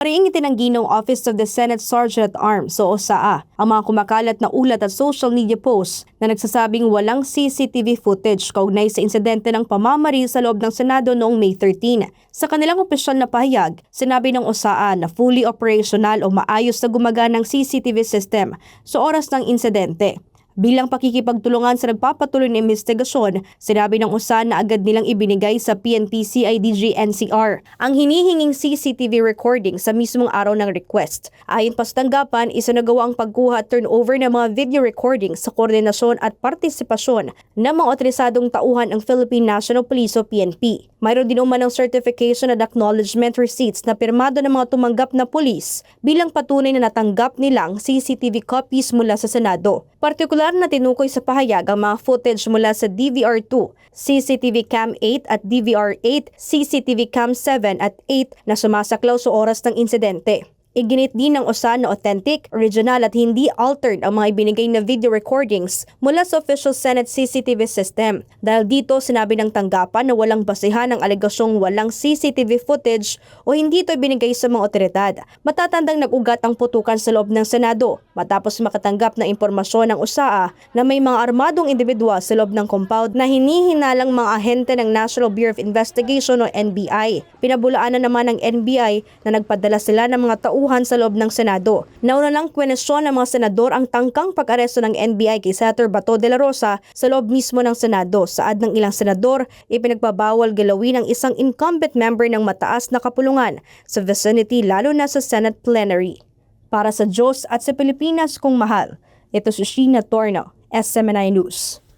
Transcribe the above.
Mariing itinanggi ng Office of the Senate Sergeant at Arms o OSAA ang mga kumakalat na ulat at social media posts na nagsasabing walang CCTV footage kaugnay sa insidente ng pamamaril sa loob ng Senado noong May 13. Sa kanilang opisyal na pahayag, sinabi ng OSAA na fully operational o maayos na gumaganang CCTV system sa oras ng insidente. Bilang pakikipagtulungan sa nagpapatuloy na investigasyon, sinabi ng OSAA na agad nilang ibinigay sa PNP CIDG NCR ang hinihinging CCTV recording sa mismong araw ng request. Ayon pa sa tanggapan, isinagawa ang pagkuha at turnover ng mga video recording sa koordinasyon at partisipasyon ng mga otorisadong tauhan ng Philippine National Police o PNP. Mayroon din umanong certification at acknowledgement receipts na pirmado ng mga tumanggap na pulis bilang patunay na natanggap nilang CCTV copies mula sa Senado. Partikular na tinukoy sa pahayag ang mga footage mula sa DVR2, CCTV Cam 8 at DVR8, CCTV Cam 7 at 8 na sumasaklaw sa oras ng insidente. Iginit din ng OSAA na authentic, original at hindi altered ang mga ibinigay na video recordings mula sa official Senate CCTV system. Dahil dito, sinabi ng tanggapan na walang basehan ang alegasyong walang CCTV footage o hindi ito ibinigay sa mga otoridad. Matatandang nag-ugat ang putukan sa loob ng Senado matapos makatanggap ng impormasyon ng OSAA na may mga armadong individual sa loob ng compound na hinihinalang mga ahente ng National Bureau of Investigation o NBI. Pinabulaanan naman ng NBI na nagpadala sila ng mga sa loob ng Senado. Nauna lang kwenesyon ng mga senador ang tangkang pag-aresto ng NBI kay Senator Bato de la Rosa sa loob mismo ng Senado. Saad ng ilang senador, ipinagbabawal galawin ang isang incumbent member ng mataas na kapulungan sa vicinity lalo na sa Senate plenary. Para sa Diyos at sa Pilipinas kong mahal, ito si Sheena Torno, SMNI News.